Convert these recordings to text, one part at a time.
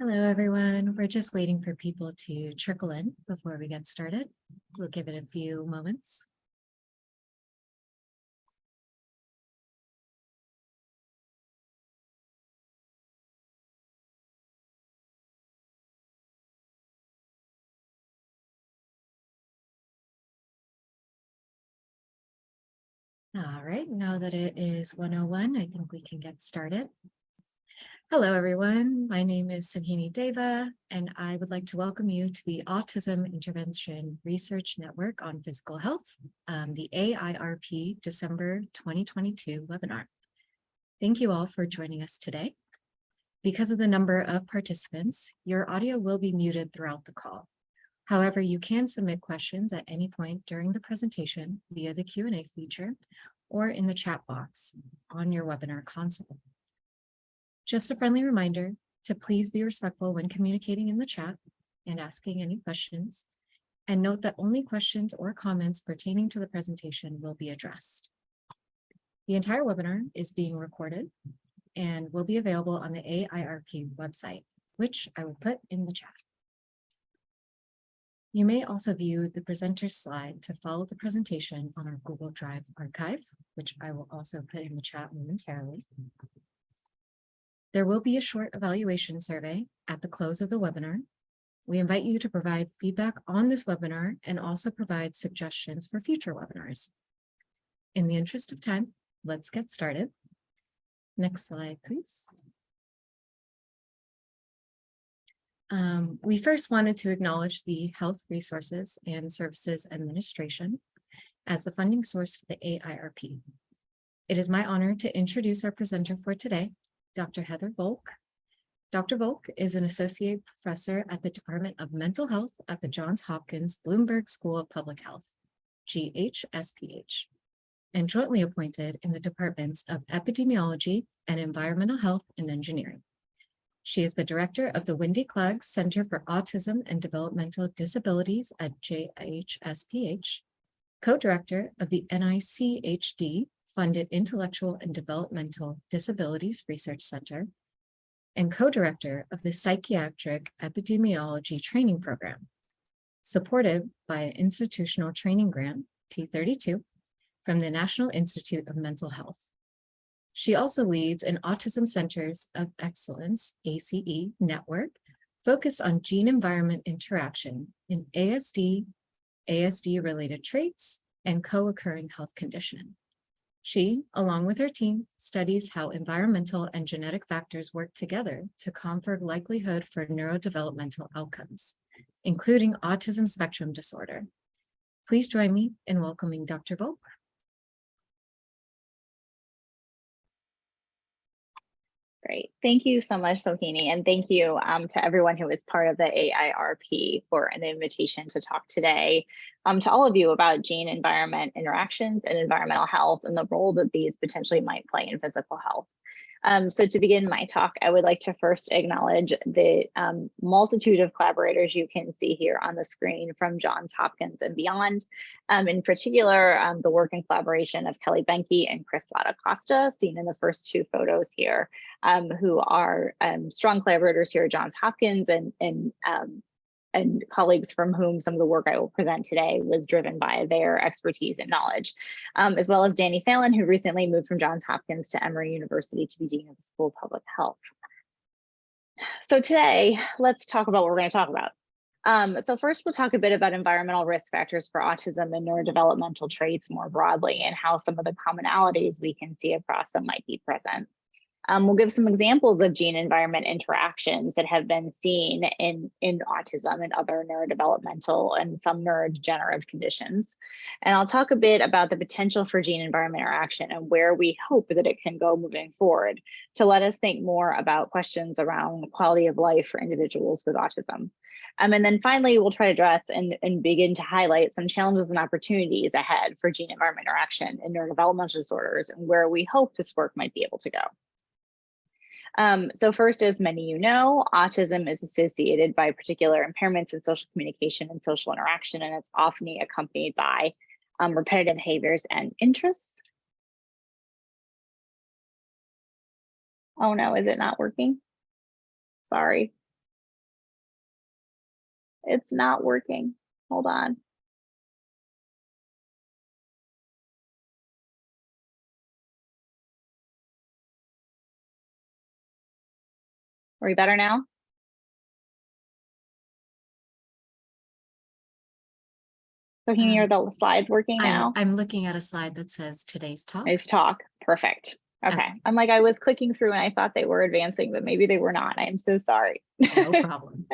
Hello, everyone. We're just waiting for people to trickle in before we get started. We'll give it a few moments. All right, now that it is 1:01, I think we can get started. Hello, everyone. My name is Samhini Deva, and I would like to welcome you to the Autism Intervention Research Network on Physical Health, the AIRP December 2022 webinar. Thank you all for joining us today. Because of the number of participants, your audio will be muted throughout the call. However, you can submit questions at any point during the presentation via the Q&A feature or in the chat box on your webinar console. Just a friendly reminder to please be respectful when communicating in the chat and asking any questions, and note that only questions or comments pertaining to the presentation will be addressed. The entire webinar is being recorded and will be available on the AIRP website, which I will put in the chat. You may also view the presenter's slide to follow the presentation on our Google Drive archive, which I will also put in the chat momentarily. There will be a short evaluation survey at the close of the webinar. We invite you to provide feedback on this webinar and also provide suggestions for future webinars. In the interest of time, let's get started. Next slide, please. We first wanted to acknowledge the Health Resources and Services Administration as the funding source for the AIRP. It is my honor to introduce our presenter for today, Dr. Heather Volk. Dr. Volk is an associate professor at the Department of Mental Health at the Johns Hopkins Bloomberg School of Public Health, GHSPH, and jointly appointed in the departments of Epidemiology and Environmental Health and Engineering. She is the director of the Wendy Clegg Center for Autism and Developmental Disabilities at GHSPH, co-director of the NICHD-funded Intellectual and Developmental Disabilities Research Center, and co-director of the Psychiatric Epidemiology Training Program, supported by an institutional training grant, T32, from the National Institute of Mental Health. She also leads an Autism Centers of Excellence, ACE, network focused on gene-environment interaction in ASD, ASD-related traits, and co-occurring health condition. She, along with her team, studies how environmental and genetic factors work together to confer likelihood for neurodevelopmental outcomes, including autism spectrum disorder. Please join me in welcoming Dr. Volk. Great. Thank you so much, Samhini, and thank you to everyone who is part of the AIRP for an invitation to talk today to all of you about gene-environment interactions and environmental health and the role that these potentially might play in physical health. So to begin my talk, I would like to first acknowledge the multitude of collaborators you can see here on the screen from Johns Hopkins and beyond. In particular, the work and collaboration of Kelly Benke and Chris Latta-Costa, seen in the first two photos here, who are strong collaborators here at Johns Hopkins and colleagues from whom some of the work I will present today was driven by their expertise and knowledge, as well as Danny Fallon, who recently moved from Johns Hopkins to Emory University to be Dean of the School of Public Health. So today, let's talk about what we're going to talk about. So first, we'll talk a bit about environmental risk factors for autism and neurodevelopmental traits more broadly, and how some of the commonalities we can see across them might be present. We'll give some examples of gene-environment interactions that have been seen in autism and other neurodevelopmental and some neurodegenerative conditions. And I'll talk a bit about the potential for gene-environment interaction and where we hope that it can go moving forward to let us think more about questions around quality of life for individuals with autism. And then finally, we'll try to address and begin to highlight some challenges and opportunities ahead for gene-environment interaction in neurodevelopmental disorders and where we hope this work might be able to go. So first, as many of you know, autism is associated by particular impairments in social communication and social interaction, and it's often accompanied by repetitive behaviors and interests. Oh no, is it not working? Sorry. It's not working. Hold on. Are we better now? So can you hear the slides working now? I'm looking at a slide that says today's talk. Nice talk. Perfect. Okay. I'm like, I was clicking through and I thought they were advancing, but maybe they were not. I'm so sorry. No problem.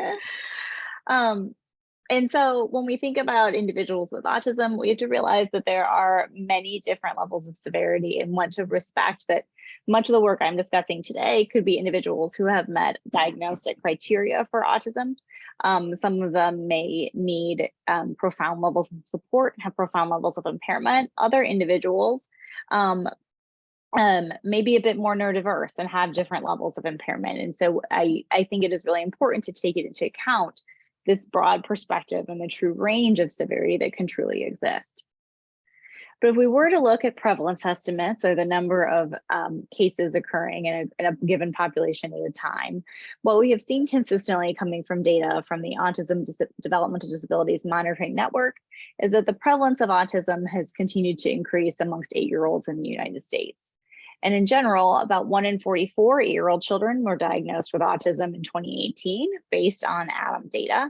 And so when we think about individuals with autism, we have to realize that there are many different levels of severity and want to respect that much of the work I'm discussing today could be individuals who have met diagnostic criteria for autism. Some of them may need profound levels of support, have profound levels of impairment. Other individuals may be a bit more neurodiverse and have different levels of impairment. And so I think it is really important to take it into account, this broad perspective and the true range of severity that can truly exist. But if we were to look at prevalence estimates, or the number of cases occurring in a given population at a time, what we have seen consistently coming from data from the Autism Developmental Disabilities Monitoring Network is that the prevalence of autism has continued to increase amongst 8-year-olds in the United States. And in general, about 1 in 44 8-year-old children were diagnosed with autism in 2018 based on ADAM data.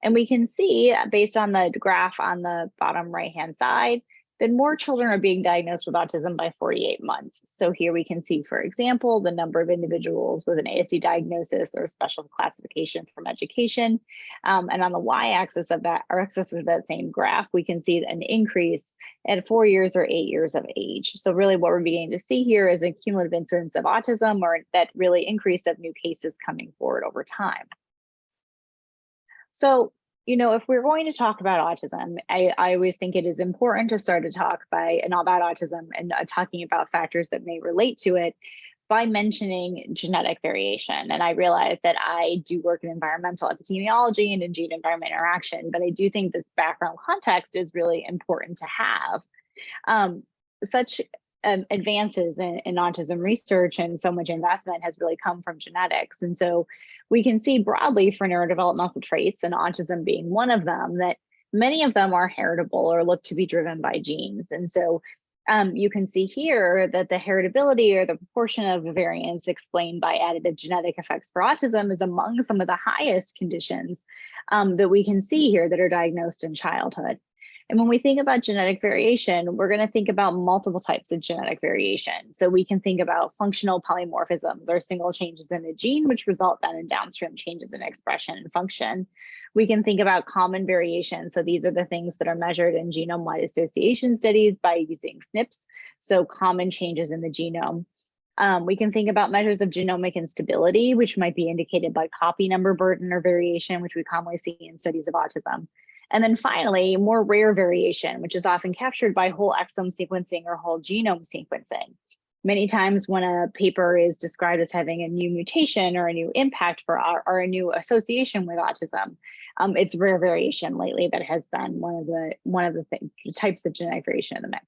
And we can see, based on the graph on the bottom right-hand side, that more children are being diagnosed with autism by 48 months. So here we can see, for example, the number of individuals with an ASD diagnosis or special classification from education. And on the y-axis of that, or axis of that same graph, we can see an increase at 4 years or 8 years of age. So really what we're beginning to see here is a cumulative incidence of autism, or that really increase of new cases coming forward over time. So, if we're going to talk about autism, I always think it is important to start a talk about autism and talking about factors that may relate to it by mentioning genetic variation. And I realize that I do work in environmental epidemiology and in gene environment interaction, but I do think this background context is really important to have. Such advances in autism research and so much investment has really come from genetics. And so we can see broadly for neurodevelopmental traits, and autism being one of them, that many of them are heritable or look to be driven by genes. And so you can see here that the heritability, or the proportion of variants explained by additive genetic effects for autism, is among some of the highest conditions that we can see here that are diagnosed in childhood. And when we think about genetic variation, we're going to think about multiple types of genetic variation. So we can think about functional polymorphisms, or single changes in a gene, which result then in downstream changes in expression and function. We can think about common variation. So these are the things that are measured in genome-wide association studies by using SNPs, so common changes in the genome. We can think about measures of genomic instability, which might be indicated by copy number burden or variation, which we commonly see in studies of autism. And then finally, more rare variation, which is often captured by whole exome sequencing or whole genome sequencing. Many times when a paper is described as having a new mutation or a new impact or a new association with autism, it's rare variation lately that has been one of the types of genetic variation in the mix.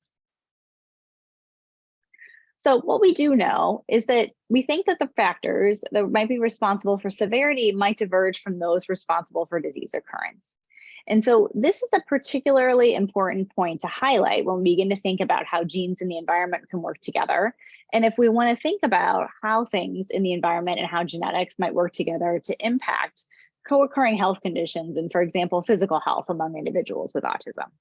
So what we do know is that we think that the factors that might be responsible for severity might diverge from those responsible for disease occurrence. And so this is a particularly important point to highlight when we begin to think about how genes in the environment can work together. And if we want to think about how things in the environment and how genetics might work together to impact co-occurring health conditions and, for example, physical health among individuals with autism.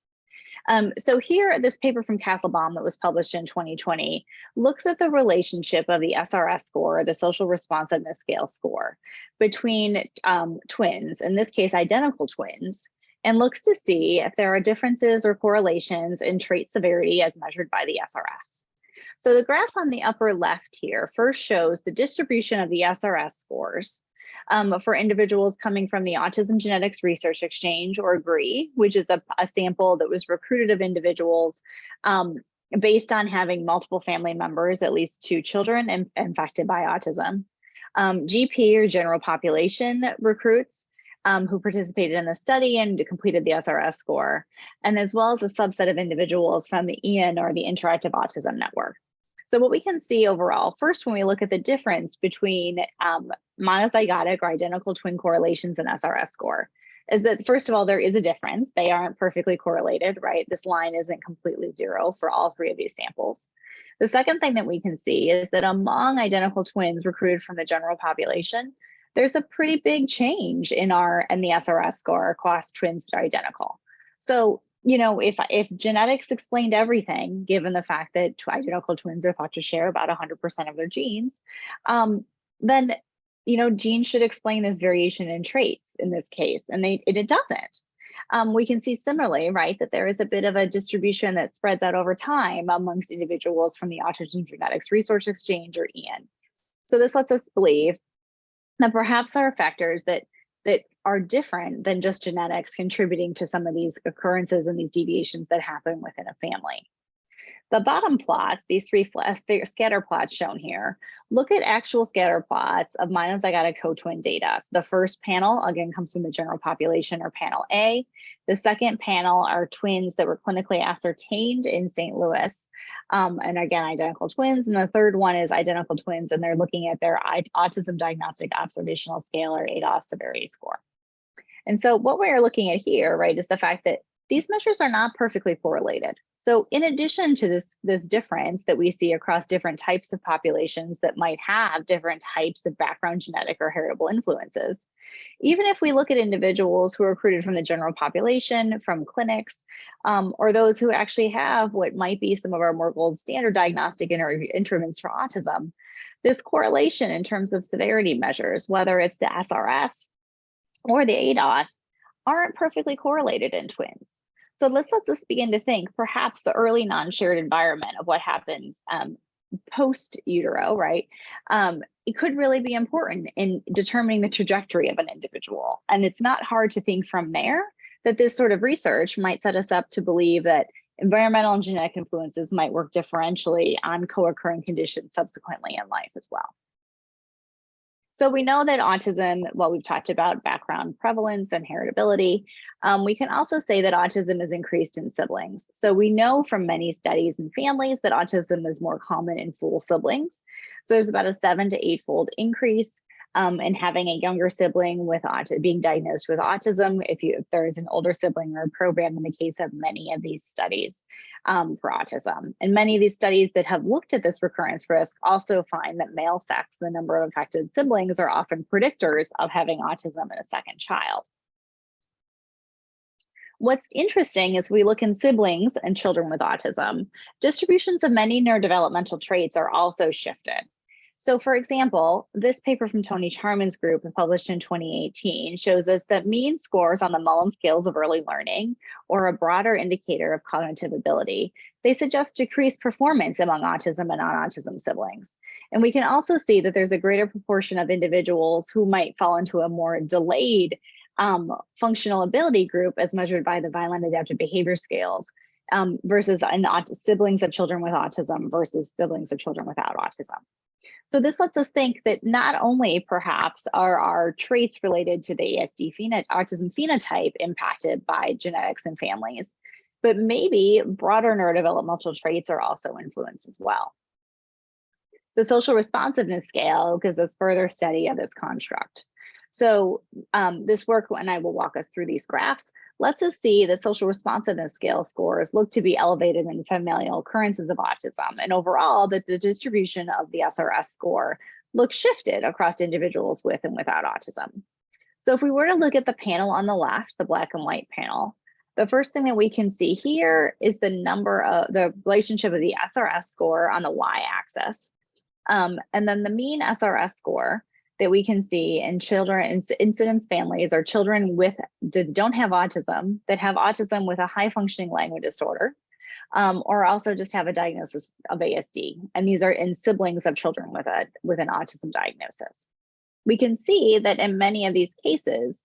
So here, this paper from Castlebaum that was published in 2020 looks at the relationship of the SRS score, the social responsiveness scale score, between twins, in this case, identical twins, and looks to see if there are differences or correlations in trait severity as measured by the SRS. So the graph on the upper left here first shows the distribution of the SRS scores for individuals coming from the Autism Genetics Research Exchange, or GREE, which is a sample that was recruited of individuals based on having multiple family members, at least 2 children infected by autism. GP, or general population recruits, who participated in the study and completed the SRS score, and as well as a subset of individuals from the IAN, or the Interactive Autism Network. So what we can see overall, first, when we look at the difference between monozygotic or identical twin correlations in SRS score, is that, first of all, there is a difference. They aren't perfectly correlated, right? This line isn't completely zero for all three of these samples. The second thing that we can see is that among identical twins recruited from the general population, there's a pretty big change in the SRS score across twins that are identical. So, you know, if genetics explained everything, given the fact that identical twins are thought to share about 100% of their genes, then, you know, genes should explain this variation in traits in this case, and it doesn't. We can see similarly, right, that there is a bit of a distribution that spreads out over time amongst individuals from the Autism Genetics Resource Exchange, or EAN. So this lets us believe that perhaps there are factors that are different than just genetics contributing to some of these occurrences and these deviations that happen within a family. The bottom plots, these three scatter plots shown here, look at actual scatter plots of monozygotic co-twin data. So the first panel, again, comes from the general population, or panel A. The second panel are twins that were clinically ascertained in St. Louis, and again, identical twins. And the third one is identical twins, and they're looking at their Autism Diagnostic Observational Scale, or ADOS severity score. And so what we're looking at here, right, is the fact that these measures are not perfectly correlated. So in addition to this difference that we see across different types of populations that might have different types of background genetic or heritable influences, even if we look at individuals who are recruited from the general population, from clinics, or those who actually have what might be some of our more gold standard diagnostic instruments for autism, this correlation in terms of severity measures, whether it's the SRS or the ADOS, aren't perfectly correlated in twins. So let's begin to think perhaps the early non-shared environment of what happens post utero, right? It could really be important in determining the trajectory of an individual. And it's not hard to think from there that this sort of research might set us up to believe that environmental and genetic influences might work differentially on co-occurring conditions subsequently in life as well. So we know that autism, well, we've talked about background prevalence and heritability. We can also say that autism is increased in siblings. So we know from many studies in families that autism is more common in full siblings. So there's about a 7 to 8-fold increase in having a younger sibling with being diagnosed with autism if there is an older sibling or a program in the case of many of these studies for autism. And many of these studies that have looked at this recurrence risk also find that male sex, the number of affected siblings, are often predictors of having autism in a second child. What's interesting is we look in siblings and children with autism, distributions of many neurodevelopmental traits are also shifted. So for example, this paper from Tony Charman's group published in 2018 shows us that mean scores on the Mullen scales of early learning, or a broader indicator of cognitive ability, they suggest decreased performance among autism and non-autism siblings. And we can also see that there's a greater proportion of individuals who might fall into a more delayed functional ability group as measured by the Vineland Adaptive Behavior Scales versus siblings of children with autism versus siblings of children without autism. So this lets us think that not only perhaps are our traits related to the autism phenotype impacted by genetics and families, but maybe broader neurodevelopmental traits are also influenced as well. The social responsiveness scale gives us further study of this construct. So this work, and I will walk us through these graphs, lets us see that social responsiveness scale scores look to be elevated in familial occurrences of autism, and overall that the distribution of the SRS score looks shifted across individuals with and without autism. So if we were to look at the panel on the left, the black and white panel, the first thing that we can see here is the relationship of the SRS score on the y-axis, and then the mean SRS score that we can see in children, incidence families, or children that don't have autism, that have autism with a high functioning language disorder, or also just have a diagnosis of ASD. And these are in siblings of children with an autism diagnosis. We can see that in many of these cases,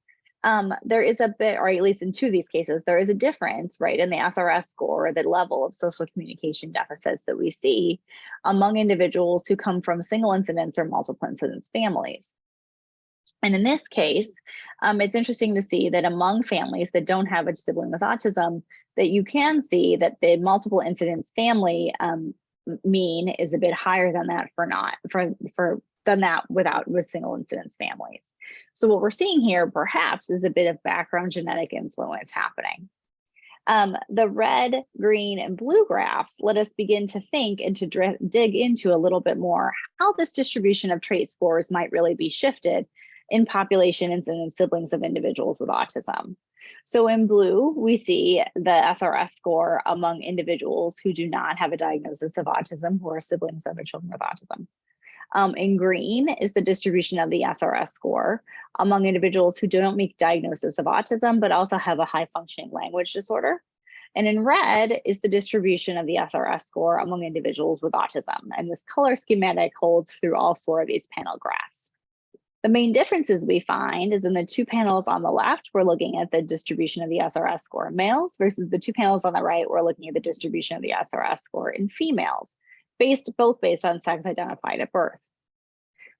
there is a bit, or at least in 2 of these cases, there is a difference, right, in the SRS score, the level of social communication deficits that we see among individuals who come from single incidence or multiple incidence families. And in this case, it's interesting to see that among families that don't have a sibling with autism, that you can see that the multiple incidence family mean is a bit higher than that with single incidence families. So what we're seeing here perhaps is a bit of background genetic influence happening. The red, green, and blue graphs let us begin to think and to dig into a little bit more how this distribution of trait scores might really be shifted in populations and in siblings of individuals with autism. So in blue, we see the SRS score among individuals who do not have a diagnosis of autism, who are siblings of children with autism. In green is the distribution of the SRS score among individuals who don't make diagnosis of autism, but also have a high functioning language disorder. And in red is the distribution of the SRS score among individuals with autism. And this color schematic holds through all 4 of these panel graphs. The main differences we find is in the 2 panels on the left, we're looking at the distribution of the SRS score in males versus the 2 panels on the right, we're looking at the distribution of the SRS score in females, both based on sex identified at birth.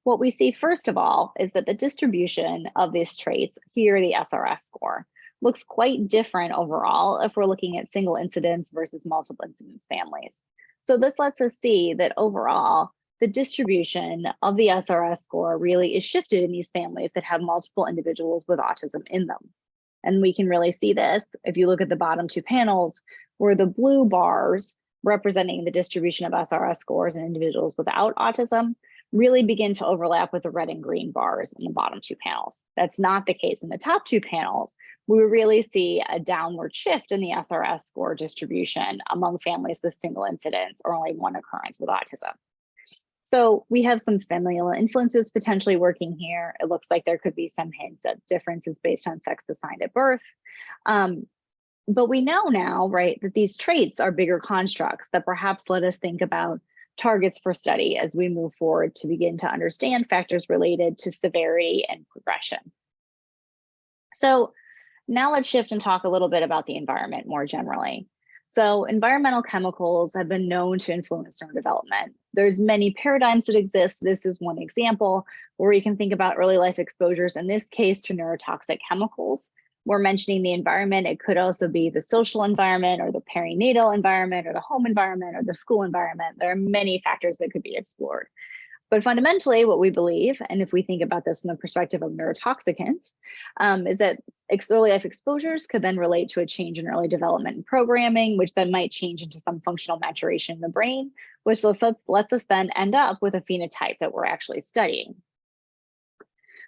What we see first of all is that the distribution of these traits, here the SRS score, looks quite different overall if we're looking at single incidence versus multiple incidence families. So this lets us see that overall, the distribution of the SRS score really is shifted in these families that have multiple individuals with autism in them. And we can really see this if you look at the bottom 2 panels, where the blue bars representing the distribution of SRS scores in individuals without autism really begin to overlap with the red and green bars in the bottom 2 panels. That's not the case in the top 2 panels. We really see a downward shift in the SRS score distribution among families with single incidence or only 1 occurrence with autism. So we have some familial influences potentially working here. It looks like there could be some hints at differences based on sex assigned at birth. But we know now, right, that these traits are bigger constructs that perhaps let us think about targets for study as we move forward to begin to understand factors related to severity and progression. So now let's shift and talk a little bit about the environment more generally. So environmental chemicals have been known to influence neurodevelopment. There's many paradigms that exist. This is one example where you can think about early life exposures, in this case to neurotoxic chemicals. We're mentioning the environment. It could also be the social environment or the perinatal environment or the home environment or the school environment. There are many factors that could be explored. But fundamentally, what we believe, and if we think about this from the perspective of neurotoxicants, is that early life exposures could then relate to a change in early development and programming, which then might change into some functional maturation in the brain, which lets us then end up with a phenotype that we're actually studying.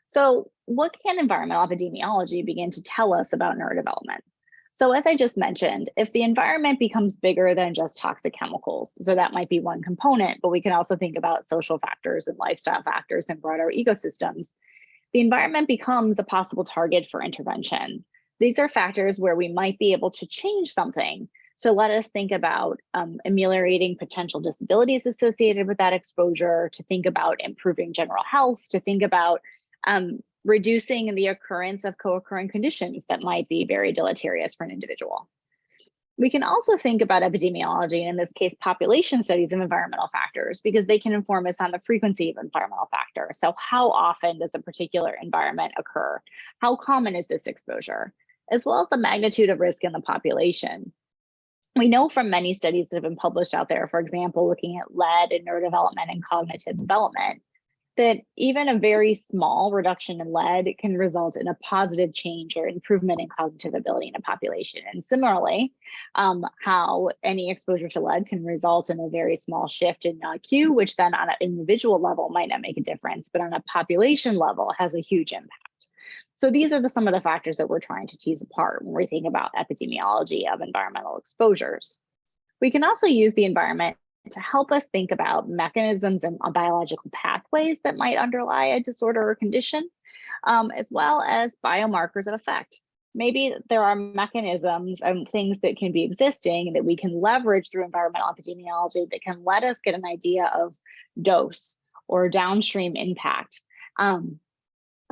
So what can environmental epidemiology begin to tell us about neurodevelopment? So as I just mentioned, if the environment becomes bigger than just toxic chemicals, so that might be one component, but we can also think about social factors and lifestyle factors and broader ecosystems, the environment becomes a possible target for intervention. These are factors where we might be able to change something to let us think about ameliorating potential disabilities associated with that exposure, to think about improving general health, to think about reducing the occurrence of co-occurring conditions that might be very deleterious for an individual. We can also think about epidemiology, and in this case, population studies of environmental factors, because they can inform us on the frequency of environmental factors. So how often does a particular environment occur? How common is this exposure? As well as the magnitude of risk in the population. We know from many studies that have been published out there, for example, looking at lead and neurodevelopment and cognitive development, that even a very small reduction in lead can result in a positive change or improvement in cognitive ability in a population. And similarly, how any exposure to lead can result in a very small shift in IQ, which then on an individual level might not make a difference, but on a population level has a huge impact. So these are some of the factors that we're trying to tease apart when we think about epidemiology of environmental exposures. We can also use the environment to help us think about mechanisms and biological pathways that might underlie a disorder or condition, as well as biomarkers of effect. Maybe there are mechanisms and things that can be existing that we can leverage through environmental epidemiology that can let us get an idea of dose or downstream impact,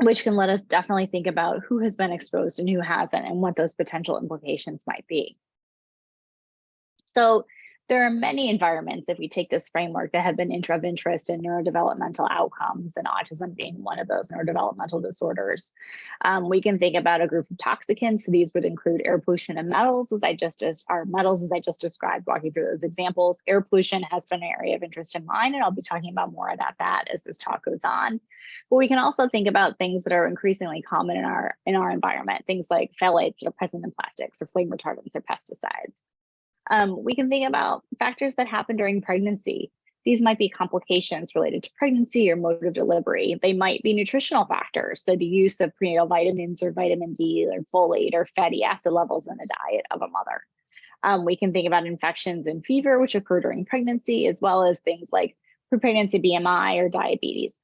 which can let us definitely think about who has been exposed and who hasn't and what those potential implications might be. So There are many environments, if we take this framework, that have been of interest in neurodevelopmental outcomes, and autism being one of those neurodevelopmental disorders. We can think about a group of toxicants. So these would include air pollution and metals, as I just described, walking through those examples. Air pollution has been an area of interest in mine, and I'll be talking about more about that as this talk goes on. But we can also think about things that are increasingly common in our environment, things like phthalates that are present in plastics, or flame retardants, or pesticides. We can think about factors that happen during pregnancy. These might be complications related to pregnancy or mode of delivery. They might be nutritional factors, so the use of prenatal vitamins or vitamin D or folate or fatty acid levels in the diet of a mother. We can think about infections and fever, which occur during pregnancy, as well as things like pregnancy BMI or diabetes.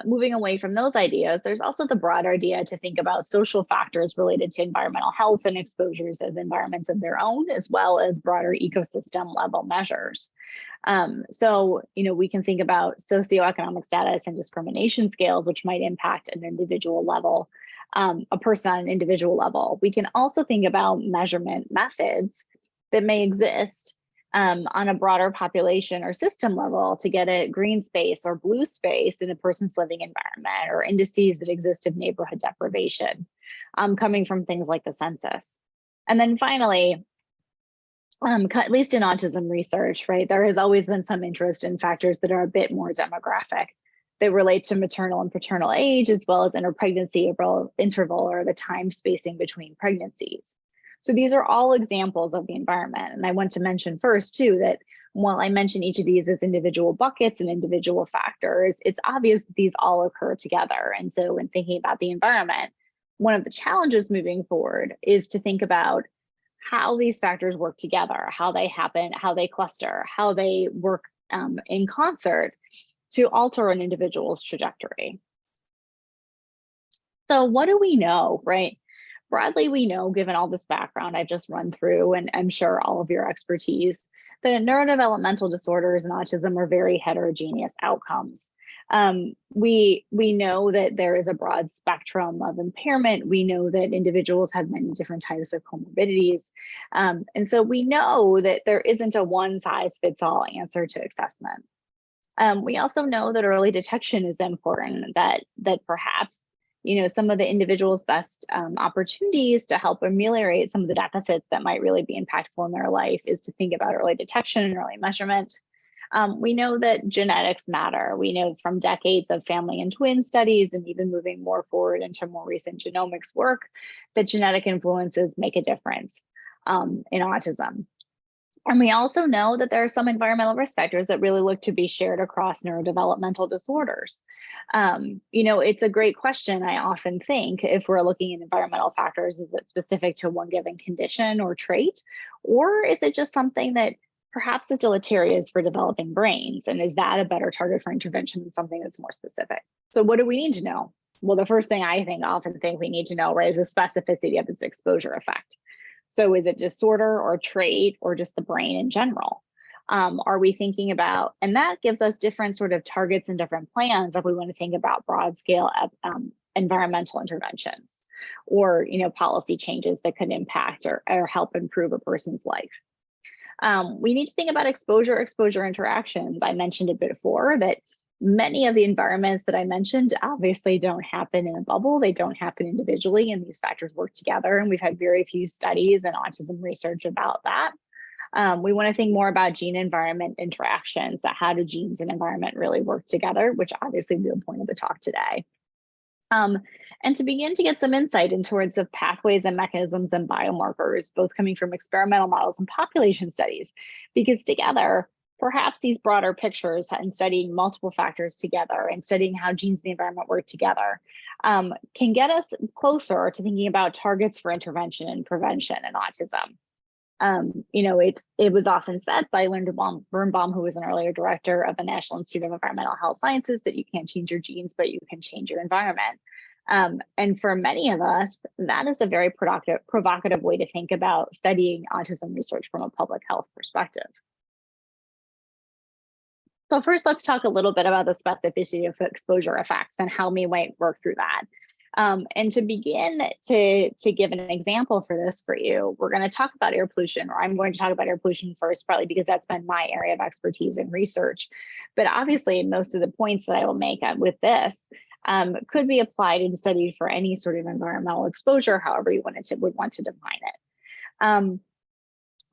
Moving away from those ideas, there's also the broader idea to think about social factors related to environmental health and exposures as environments of their own, as well as broader ecosystem level measures. So, we can think about socioeconomic status and discrimination scales, which might impact an individual level, a person on an individual level. We can also think about measurement methods that may exist on a broader population or system level to get at green space or blue space in a person's living environment, or indices that exist of neighborhood deprivation, coming from things like the census. And then finally, at least in autism research, right, there has always been some interest in factors that are a bit more demographic, that relate to maternal and paternal age, as well as interpregnancy interval, or the time spacing between pregnancies. So these are all examples of the environment. And I want to mention first too, that while I mention each of these as individual buckets and individual factors, it's obvious that these all occur together. And so when thinking about the environment, one of the challenges moving forward is to think about how these factors work together, how they happen, how they cluster, how they work in concert to alter an individual's trajectory. So what do we know, right? Broadly, we know, given all this background I've just run through, and I'm sure all of your expertise, that neurodevelopmental disorders and autism are very heterogeneous outcomes. We know that there is a broad spectrum of impairment. We know that individuals have many different types of comorbidities. And so we know that there isn't a one-size-fits-all answer to assessment. We also know that early detection is important, that perhaps some of the individual's best opportunities to help ameliorate some of the deficits that might really be impactful in their life is to think about early detection and early measurement. We know that genetics matter. We know from decades of family and twin studies, and even moving more forward into more recent genomics work, that genetic influences make a difference in autism. And we also know that there are some environmental risk factors that really look to be shared across neurodevelopmental disorders. It's a great question. I often think, if we're looking at environmental factors, is it specific to one given condition or trait, or is it just something that perhaps is deleterious for developing brains? And is that a better target for intervention than something that's more specific? So what do we need to know? Well, the first thing I often think we need to know, right, is the specificity of its exposure effect. So is it disorder or trait, or just the brain in general? Are we thinking about, and that gives us different sort of targets and different plans if we want to think about broad scale environmental interventions, or policy changes that could impact or help improve a person's life. We need to think about exposure interactions. I mentioned a bit before that many of the environments that I mentioned obviously don't happen in a bubble. They don't happen individually, and these factors work together. And we've had very few studies and autism research about that. We want to think more about gene-environment interactions. So how do genes and environment really work together, which obviously will be the point of the talk today. And to begin to get some insight into towards of pathways and mechanisms and biomarkers, both coming from experimental models and population studies, because together, perhaps these broader pictures and studying multiple factors together and studying how genes and the environment work together can get us closer to thinking about targets for intervention and prevention in autism. It was often said by Lerner Birnbaum, who was an earlier director of the National Institute of Environmental Health Sciences, that you can't change your genes, but you can change your environment. And for many of us, that is a very provocative way to think about studying autism research from a public health perspective. So first, let's talk a little bit about the specificity of exposure effects and how we might work through that. And to begin to give an example for this for you, we're going to talk about air pollution, or I'm going to talk about air pollution first, probably because that's been my area of expertise and research. But obviously, most of the points that I will make with this could be applied and studied for any sort of environmental exposure, however you would want to define it.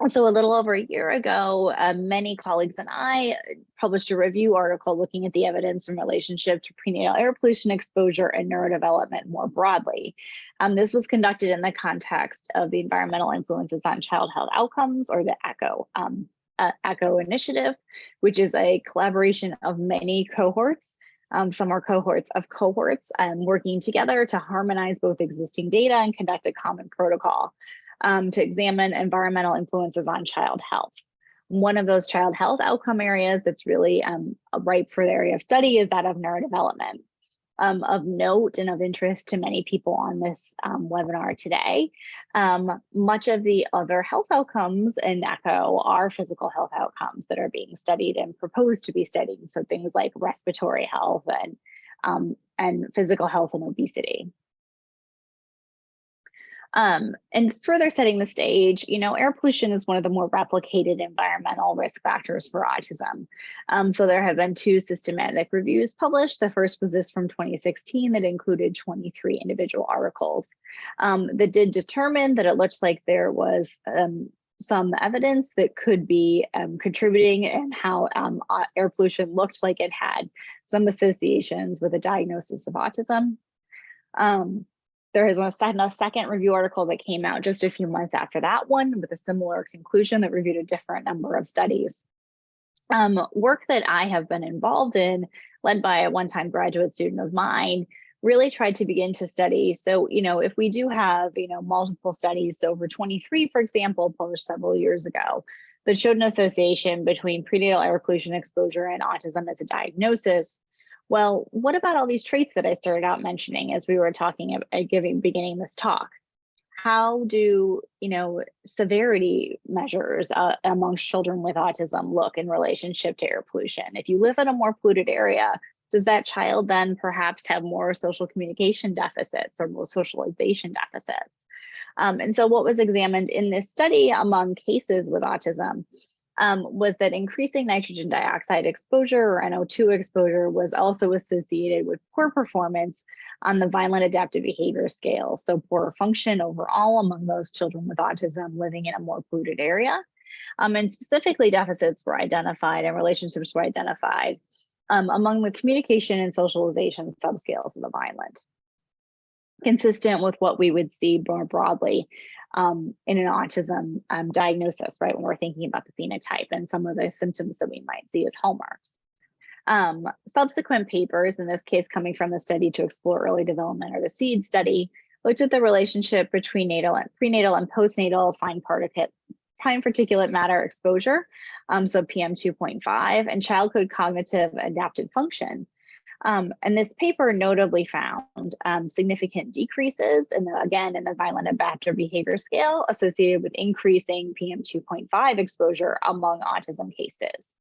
So a little over a year ago, many colleagues and I published a review article looking at the evidence in relationship to prenatal air pollution exposure and neurodevelopment more broadly. This was conducted in the context of the Environmental Influences on Child Health Outcomes, or the ECHO initiative, which is a collaboration of many cohorts. Some are cohorts of cohorts working together to harmonize both existing data and conduct a common protocol to examine environmental influences on child health. One of those child health outcome areas that's really ripe for the area of study is that of neurodevelopment. Of note and of interest to many people on this webinar today, much of the other health outcomes in ECHO are physical health outcomes that are being studied and proposed to be studied. So things like respiratory health and physical health and obesity. And further setting the stage, air pollution is one of the more replicated environmental risk factors for autism. So there have been 2 systematic reviews published. The first was this from 2016 that included 23 individual articles that did determine that it looks like there was some evidence that could be contributing, and how air pollution looked like it had some associations with a diagnosis of autism. There is a second review article that came out just a few months after that one with a similar conclusion that reviewed a different number of studies. Work that I have been involved in, led by a one-time graduate student of mine, really tried to begin to study. So, if we do have, multiple studies, so over 23, for example, published several years ago, that showed an association between prenatal air pollution exposure and autism as a diagnosis. Well, what about all these traits that I started out mentioning as we were talking about beginning this talk? How do, severity measures amongst children with autism look in relationship to air pollution? If you live in a more polluted area, does that child then perhaps have more social communication deficits or more socialization deficits? And so what was examined in this study among cases with autism was that increasing nitrogen dioxide exposure, or NO2 exposure, was also associated with poor performance on the Vineland Adaptive Behavior Scale, so poor function overall among those children with autism living in a more polluted area. And specifically, deficits were identified and relationships were identified among the communication and socialization subscales of the Vineland, consistent with what we would see more broadly in an autism diagnosis, right? When we're thinking about the phenotype and some of the symptoms that we might see as hallmarks. Subsequent papers, in this case coming from the Study to Explore Early Development, or the SEED study, looked at the relationship between prenatal and postnatal fine particulate matter exposure, so PM 2.5, and childhood cognitive adaptive function. And this paper notably found significant decreases in the Vineland Adaptive Behavior Scale associated with increasing PM 2.5 exposure among autism cases.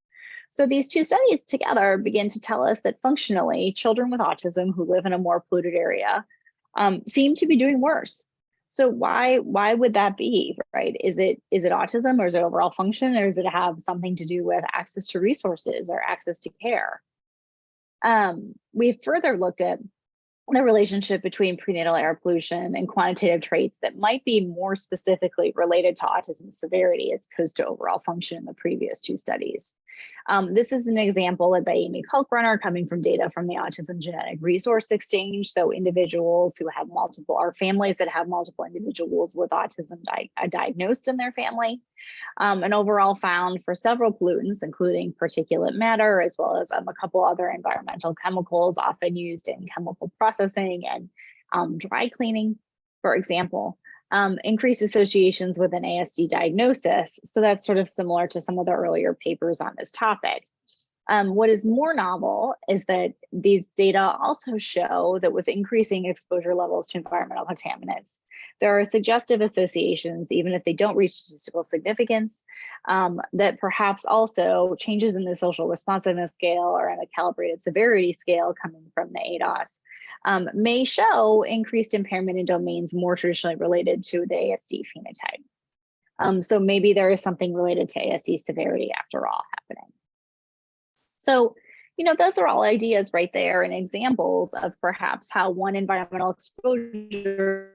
So these 2 studies together begin to tell us that functionally, children with autism who live in a more polluted area seem to be doing worse. So why would that be, right? Is it autism, or is it overall function, or does it have something to do with access to resources or access to care? We've further looked at the relationship between prenatal air pollution and quantitative traits that might be more specifically related to autism severity as opposed to overall function in the previous 2 studies. This is an example led by Amy Kalkbrenner coming from data from the Autism Genetic Resource Exchange. So individuals who have or families that have multiple individuals with autism diagnosed in their family. And overall found for several pollutants, including particulate matter, as well as a couple other environmental chemicals often used in chemical processing and dry cleaning, for example, increased associations with an ASD diagnosis. So that's sort of similar to some of the earlier papers on this topic. What is more novel is that these data also show that with increasing exposure levels to environmental contaminants, there are suggestive associations, even if they don't reach statistical significance, that perhaps also changes in the social responsiveness scale or in a calibrated severity scale coming from the ADOS may show increased impairment in domains more traditionally related to the ASD phenotype. So maybe there is something related to ASD severity after all happening. So, those are all ideas right there and examples of perhaps how one environmental exposure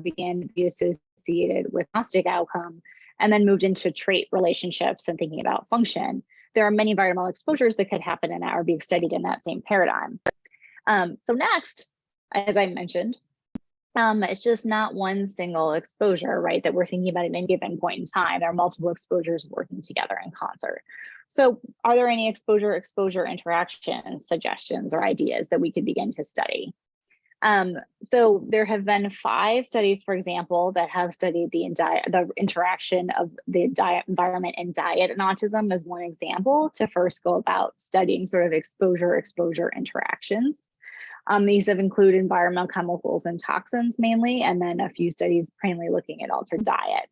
began to be associated with diagnostic outcome and then moved into trait relationships and thinking about function. There are many environmental exposures that could happen and are being studied in that same paradigm. So next, as I mentioned, it's just not one single exposure, right, that we're thinking about at any given point in time. There are multiple exposures working together in concert. So are there any exposure interaction suggestions or ideas that we could begin to study? So there have been 5 studies, for example, that have studied the interaction of the environment and diet in autism as one example to first go about studying sort of exposure interactions. These have included environmental chemicals and toxins mainly, and then a few studies mainly looking at altered diet.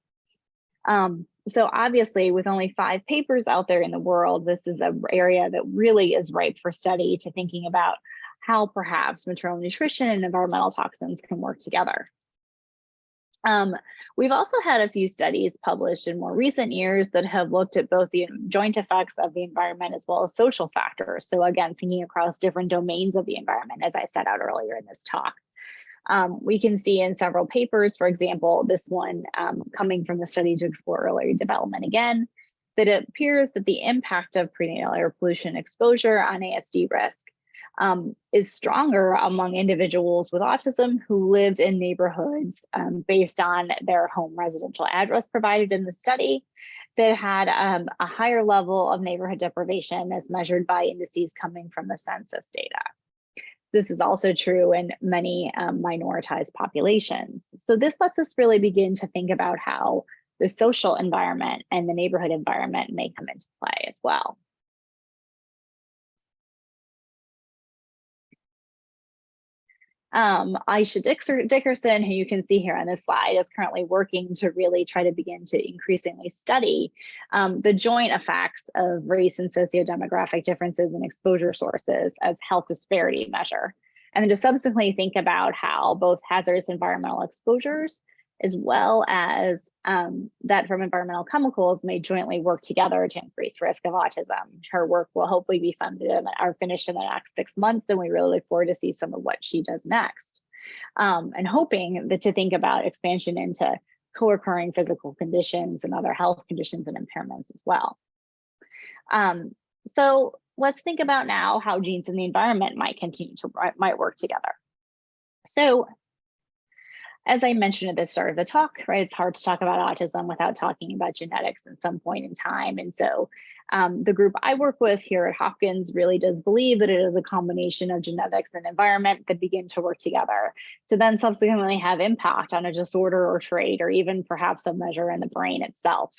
So obviously, with only 5 papers out there in the world, this is an area that really is ripe for study to thinking about how perhaps maternal nutrition and environmental toxins can work together. We've also had a few studies published in more recent years that have looked at both the joint effects of the environment as well as social factors. So again, thinking across different domains of the environment, as I set out earlier in this talk. We can see in several papers, for example, this one coming from the study to explore early development again, that it appears that the impact of prenatal air pollution exposure on ASD risk is stronger among individuals with autism who lived in neighborhoods based on their home residential address provided in the study that had a higher level of neighborhood deprivation as measured by indices coming from the census data. This is also true in many minoritized populations. So this lets us really begin to think about how the social environment and the neighborhood environment may come into play as well. Aisha Dickerson, who you can see here on this slide, is currently working to really try to begin to increasingly study the joint effects of race and sociodemographic differences in exposure sources as health disparity measure, and then to subsequently think about how both hazardous environmental exposures as well as that from environmental chemicals may jointly work together to increase risk of autism. Her work will hopefully be funded or finished in the next 6 months, and we really look forward to see some of what she does next. And hoping that to think about expansion into co-occurring physical conditions and other health conditions and impairments as well. So let's think about now how genes in the environment might work together. So as I mentioned at the start of the talk, right, it's hard to talk about autism without talking about genetics at some point in time. And so the group I work with here at Hopkins really does believe that it is a combination of genetics and environment that begin to work together to then subsequently have impact on a disorder or trait, or even perhaps a measure in the brain itself,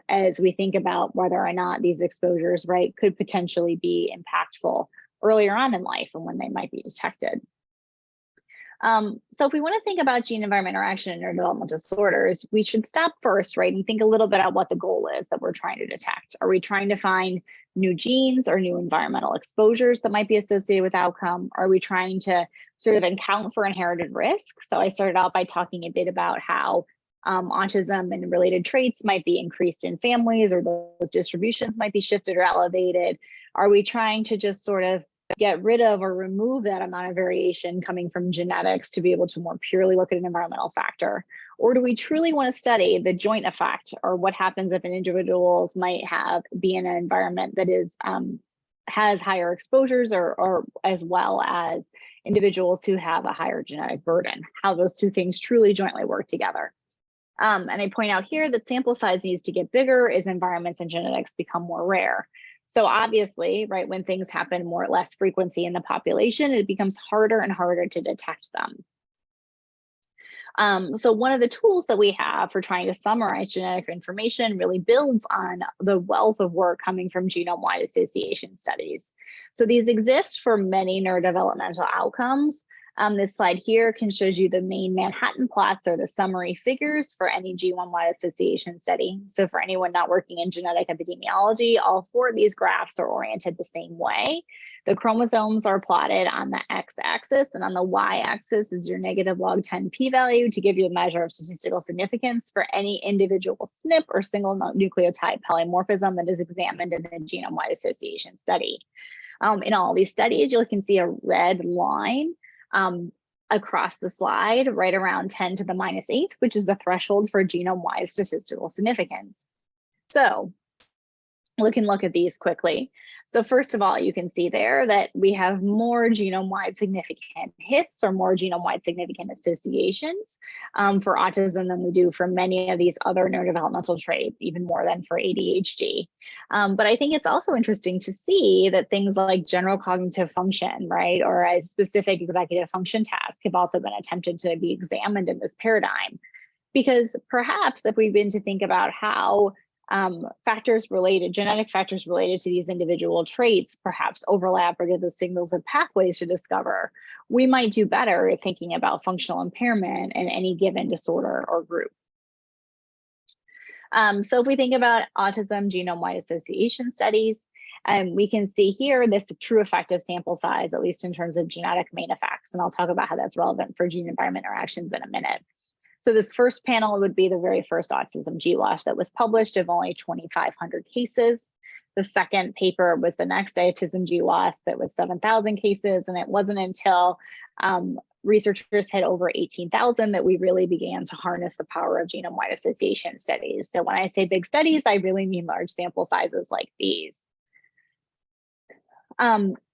as we think about whether or not these exposures, right, could potentially be impactful earlier on in life and when they might be detected. So if we want to think about gene environment interaction in neurodevelopmental disorders, we should stop first, right, and think a little bit about what the goal is that we're trying to detect. Are we trying to find new genes or new environmental exposures that might be associated with outcome? Are we trying to sort of account for inherited risk? So I started out by talking a bit about how autism and related traits might be increased in families, or those distributions might be shifted or elevated. Are we trying to just sort of get rid of or remove that amount of variation coming from genetics to be able to more purely look at an environmental factor? Or do we truly want to study the joint effect, or what happens if an individual might be in an environment that is has higher exposures, or as well as individuals who have a higher genetic burden, how those two things truly jointly work together? And I point out here that sample size needs to get bigger as environments and genetics become more rare. So obviously, right, when things happen more or less frequency in the population, it becomes harder and harder to detect them. So one of the tools that we have for trying to summarize genetic information really builds on the wealth of work coming from genome-wide association studies. So these exist for many neurodevelopmental outcomes, This slide here shows you the main Manhattan plots, or the summary figures for any G1-wide association study. So for anyone not working in genetic epidemiology, all 4 of these graphs are oriented the same way. The chromosomes are plotted on the x-axis, and on the y-axis is your negative log 10 p-value to give you a measure of statistical significance for any individual SNP or single nucleotide polymorphism that is examined in the genome-wide association study. In all these studies, you can see a red line across the slide, right around 10 to the -8, which is the threshold for genome-wide statistical significance. So we can look at these quickly. So first of all, you can see there that we have more genome-wide significant hits, or more genome-wide significant associations for autism than we do for many of these other neurodevelopmental traits, even more than for ADHD. But I think it's also interesting to see that things like general cognitive function, right, or a specific executive function task have also been attempted to be examined in this paradigm. Because perhaps if we've been to think about how genetic factors related to these individual traits perhaps overlap or give us signals of pathways to discover, we might do better thinking about functional impairment in any given disorder or group. So if we think about autism genome-wide association studies, we can see here this true effective sample size, at least in terms of genetic main effects. And I'll talk about how that's relevant for gene-environment interactions in a minute. So this first panel would be the very first autism GWAS that was published of only 2,500 cases. The second paper was the next autism GWAS that was 7,000 cases. And it wasn't until researchers had over 18,000 that we really began to harness the power of genome-wide association studies. So when I say big studies, I really mean large sample sizes like these.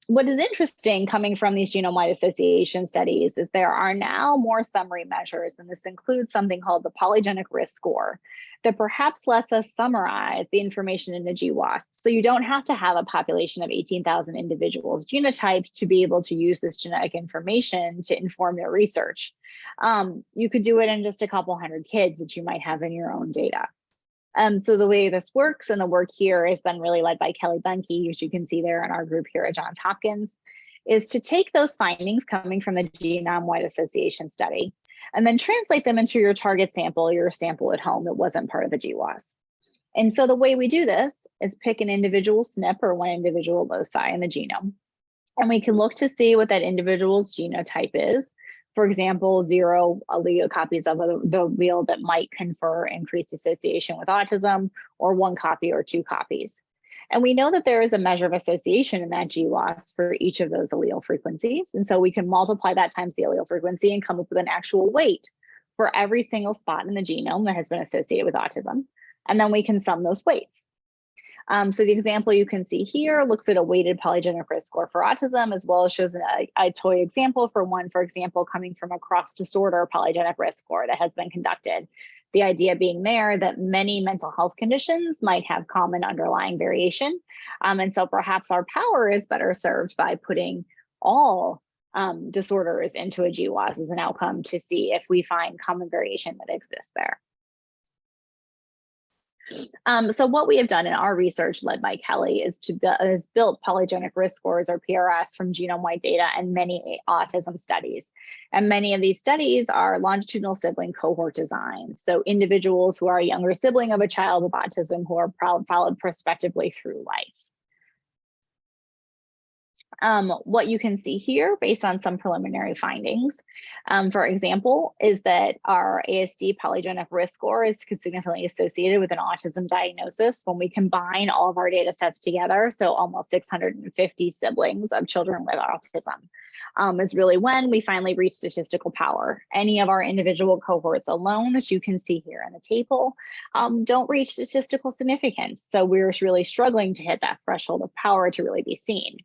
What is interesting coming from these genome-wide association studies is there are now more summary measures, and this includes something called the polygenic risk score that perhaps lets us summarize the information in the GWAS. So you don't have to have a population of 18,000 individuals genotyped to be able to use this genetic information to inform your research. You could do it in just a couple hundred kids that you might have in your own data. So the way this works, and the work here has been really led by Kelly Bunke, which you can see there in our group here at Johns Hopkins, is to take those findings coming from the genome-wide association study and then translate them into your target sample, your sample at home that wasn't part of the GWAS. And so the way we do this is pick an individual SNP or one individual loci in the genome, and we can look to see what that individual's genotype is. For example, 0 allele copies of the allele that might confer increased association with autism, or 1 copy or 2 copies. And we know that there is a measure of association in that GWAS for each of those allele frequencies. And so we can multiply that times the allele frequency and come up with an actual weight for every single spot in the genome that has been associated with autism. And then we can sum those weights. So the example you can see here looks at a weighted polygenic risk score for autism, as well as shows a toy example for one, for example, coming from a cross-disorder polygenic risk score that has been conducted. The idea being there that many mental health conditions might have common underlying variation. And so perhaps our power is better served by putting all disorders into a GWAS as an outcome to see if we find common variation that exists there. So what we have done in our research led by Kelly is built polygenic risk scores, or PRS, from genome-wide data and many autism studies. And many of these studies are longitudinal sibling cohort designs. So individuals who are a younger sibling of a child with autism who are followed prospectively through life. What you can see here, based on some preliminary findings, for example, is that our ASD polygenic risk score is significantly associated with an autism diagnosis when we combine all of our data sets together. So almost 650 siblings of children with autism is really when we finally reach statistical power. Any of our individual cohorts alone, that you can see here in the table, don't reach statistical significance. So we're really struggling to hit that threshold of power to really be seen.